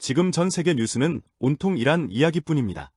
지금 전 세계 뉴스는 온통 이란 이야기뿐입니다.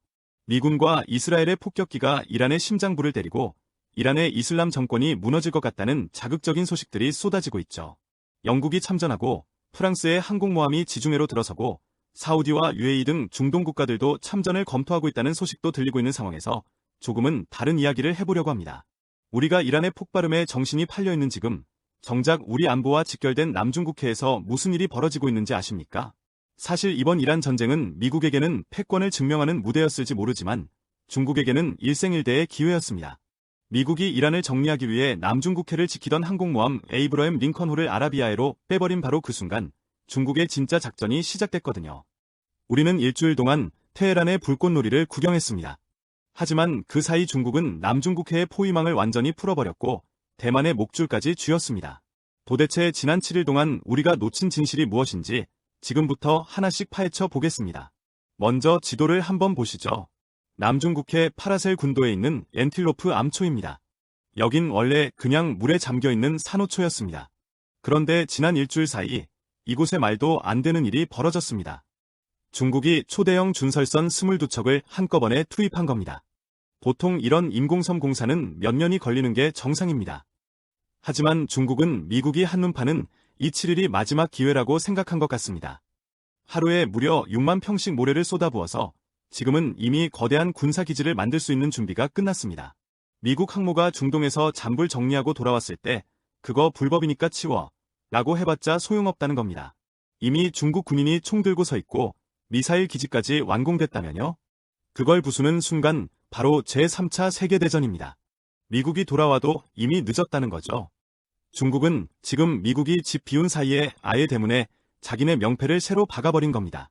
미군과 이스라엘의 폭격기가 이란의 심장부를 때리고 이란의 이슬람 정권이 무너질 것 같다는 자극적인 소식들이 쏟아지고 있죠. 영국이 참전하고 프랑스의 항공모함이 지중해로 들어서고 사우디와 UAE 등 중동 국가들도 참전을 검토하고 있다는 소식도 들리고 있는 상황에서 조금은 다른 이야기를 해보려고 합니다. 우리가 이란의 폭발음에 정신이 팔려있는 지금 정작 우리 안보와 직결된 남중국해에서 무슨 일이 벌어지고 있는지 아십니까? 사실 이번 이란 전쟁은 미국에게는 패권을 증명하는 무대였을지 모르지만 중국에게는 일생일대의 기회였습니다. 미국이 이란을 정리하기 위해 남중국해를 지키던 항공모함 에이브러햄 링컨호를 아라비아해로 빼버린 바로 그 순간 중국의 진짜 작전이 시작됐거든요. 우리는 일주일 동안 테헤란의 불꽃놀이를 구경했습니다. 하지만 그 사이 중국은 남중국해의 포위망을 완전히 풀어버렸고 대만의 목줄까지 쥐었습니다. 도대체 지난 7일 동안 우리가 놓친 진실이 무엇인지 지금부터 하나씩 파헤쳐 보겠습니다. 먼저 지도를 한번 보시죠. 남중국해 파라셀 군도에 있는 엔틸로프 암초입니다. 여긴 원래 그냥 물에 잠겨있는 산호초였습니다. 그런데 지난 일주일 사이 이곳에 말도 안 되는 일이 벌어졌습니다. 중국이 초대형 준설선 22척을 한꺼번에 투입한 겁니다. 보통 이런 인공섬 공사는 몇 년이 걸리는 게 정상입니다. 하지만 중국은 미국이 한눈 파는 이 7일이 마지막 기회라고 생각한 것 같습니다. 하루에 무려 6만 평씩 모래를 쏟아부어서 지금은 이미 거대한 군사기지를 만들 수 있는 준비가 끝났습니다. 미국 항모가 중동에서 잔불 정리하고 돌아왔을 때 그거 불법이니까 치워 라고 해봤자 소용없다는 겁니다. 이미 중국 군인이 총 들고 서 있고 미사일 기지까지 완공됐다면요? 그걸 부수는 순간 바로 제3차 세계대전입니다. 미국이 돌아와도 이미 늦었다는 거죠. 중국은 지금 미국이 집 비운 사이에 아예 대문에 자기네 명패를 새로 박아버린 겁니다.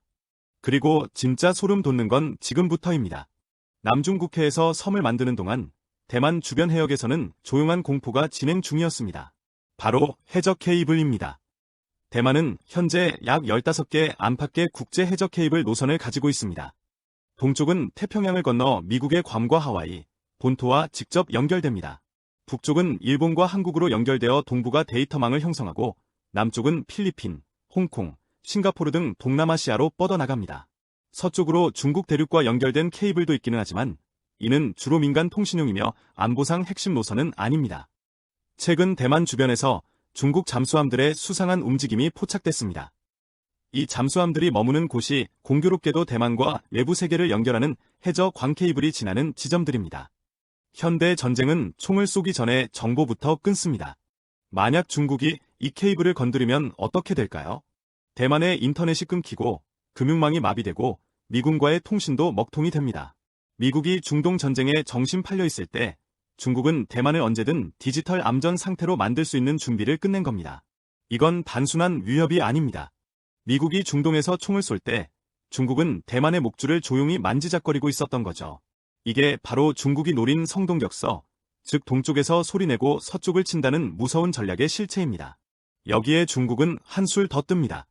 그리고 진짜 소름 돋는 건 지금부터입니다. 남중국해에서 섬을 만드는 동안 대만 주변 해역에서는 조용한 공포가 진행 중이었습니다. 바로 해적 케이블입니다. 대만은 현재 약 15개 안팎의 국제 해적 케이블 노선을 가지고 있습니다. 동쪽은 태평양을 건너 미국의 괌과 하와이, 본토와 직접 연결됩니다. 북쪽은 일본과 한국으로 연결되어 동부가 데이터망을 형성하고 남쪽은 필리핀, 홍콩, 싱가포르 등 동남아시아로 뻗어나갑니다. 서쪽으로 중국 대륙과 연결된 케이블도 있기는 하지만 이는 주로 민간 통신용이며 안보상 핵심 노선은 아닙니다. 최근 대만 주변에서 중국 잠수함들의 수상한 움직임이 포착됐습니다. 이 잠수함들이 머무는 곳이 공교롭게도 대만과 외부 세계를 연결하는 해저 광 케이블이 지나는 지점들입니다. 현대 전쟁은 총을 쏘기 전에 정보부터 끊습니다. 만약 중국이 이 케이블을 건드리면 어떻게 될까요? 대만의 인터넷이 끊기고 금융망이 마비되고 미군과의 통신도 먹통이 됩니다. 미국이 중동 전쟁에 정신 팔려 있을 때 중국은 대만을 언제든 디지털 암전 상태로 만들 수 있는 준비를 끝낸 겁니다. 이건 단순한 위협이 아닙니다. 미국이 중동에서 총을 쏠 때 중국은 대만의 목줄을 조용히 만지작거리고 있었던 거죠. 이게 바로 중국이 노린 성동격서, 즉 동쪽에서 소리내고 서쪽을 친다는 무서운 전략의 실체입니다. 여기에 중국은 한술 더 뜹니다.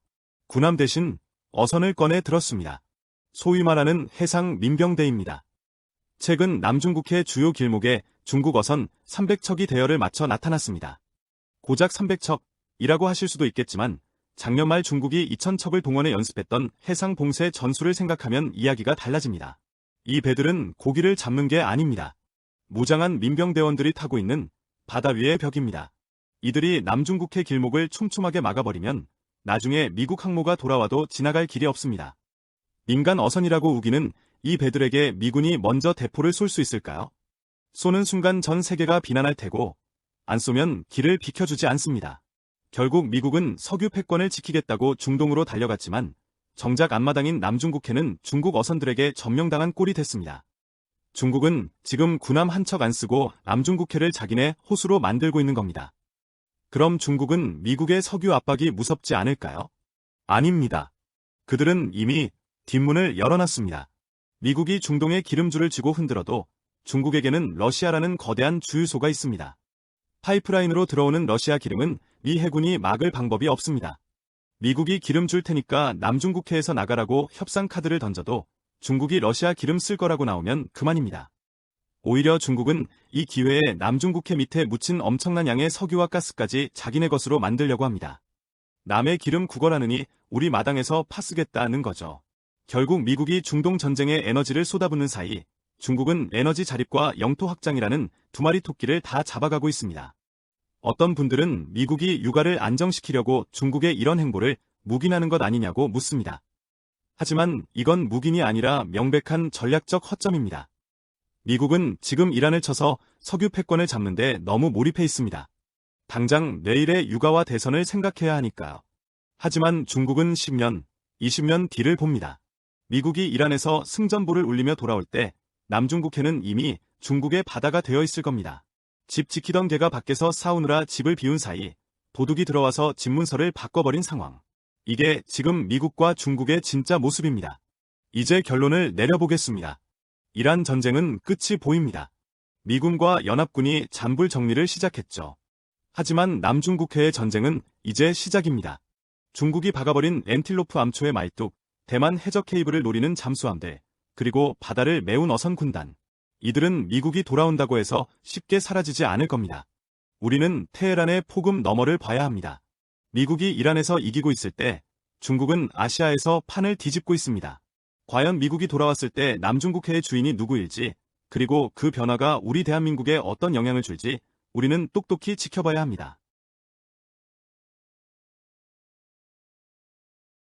군함 대신 어선을 꺼내 들었습니다. 소위 말하는 해상 민병대입니다. 최근 남중국해 주요 길목에 중국 어선 300척이 대열을 맞춰 나타났습니다. 고작 300척이라고 하실 수도 있겠지만 작년 말 중국이 2000척을 동원해 연습했던 해상 봉쇄 전술을 생각하면 이야기가 달라집니다. 이 배들은 고기를 잡는 게 아닙니다. 무장한 민병대원들이 타고 있는 바다 위의 벽입니다. 이들이 남중국해 길목을 촘촘하게 막아버리면 나중에 미국 항모가 돌아와도 지나갈 길이 없습니다. 민간 어선이라고 우기는 이 배들에게 미군이 먼저 대포를 쏠 수 있을까요? 쏘는 순간 전 세계가 비난할 테고 안 쏘면 길을 비켜주지 않습니다. 결국 미국은 석유 패권을 지키겠다고 중동으로 달려갔지만 정작 앞마당인 남중국해는 중국 어선들에게 점령당한 꼴이 됐습니다. 중국은 지금 군함 한 척 안 쓰고 남중국해를 자기네 호수로 만들고 있는 겁니다. 그럼 중국은 미국의 석유 압박이 무섭지 않을까요? 아닙니다. 그들은 이미 뒷문을 열어놨습니다. 미국이 중동에 기름줄을 쥐고 흔들어도 중국에게는 러시아라는 거대한 주유소가 있습니다. 파이프라인으로 들어오는 러시아 기름은 미 해군이 막을 방법이 없습니다. 미국이 기름 줄 테니까 남중국해에서 나가라고 협상 카드를 던져도 중국이 러시아 기름 쓸 거라고 나오면 그만입니다. 오히려 중국은 이 기회에 남중국해 밑에 묻힌 엄청난 양의 석유와 가스까지 자기네 것으로 만들려고 합니다. 남의 기름 구걸하느니 우리 마당에서 파쓰겠다는 거죠. 결국 미국이 중동 전쟁에 에너지를 쏟아붓는 사이 중국은 에너지 자립과 영토 확장이라는 두 마리 토끼를 다 잡아가고 있습니다. 어떤 분들은 미국이 유가를 안정시키려고 중국의 이런 행보를 묵인하는 것 아니냐고 묻습니다. 하지만 이건 묵인이 아니라 명백한 전략적 허점입니다. 미국은 지금 이란을 쳐서 석유 패권을 잡는데 너무 몰입해 있습니다. 당장 내일의 유가와 대선을 생각해야 하니까요. 하지만 중국은 10년, 20년 뒤를 봅니다. 미국이 이란에서 승전보를 울리며 돌아올 때 남중국해는 이미 중국의 바다가 되어 있을 겁니다. 집 지키던 개가 밖에서 싸우느라 집을 비운 사이 도둑이 들어와서 집 문서를 바꿔버린 상황. 이게 지금 미국과 중국의 진짜 모습입니다. 이제 결론을 내려보겠습니다. 이란 전쟁은 끝이 보입니다. 미군과 연합군이 잔불 정리를 시작했죠. 하지만 남중국해의 전쟁은 이제 시작입니다. 중국이 박아버린 엔틸로프 암초의 말뚝, 대만 해적 케이블을 노리는 잠수함들, 그리고 바다를 메운 어선 군단. 이들은 미국이 돌아온다고 해서 쉽게 사라지지 않을 겁니다. 우리는 테헤란의 폭음 너머를 봐야 합니다. 미국이 이란에서 이기고 있을 때 중국은 아시아에서 판을 뒤집고 있습니다. 과연 미국이 돌아왔을 때 남중국해의 주인이 누구일지, 그리고 그 변화가 우리 대한민국에 어떤 영향을 줄지 우리는 똑똑히 지켜봐야 합니다.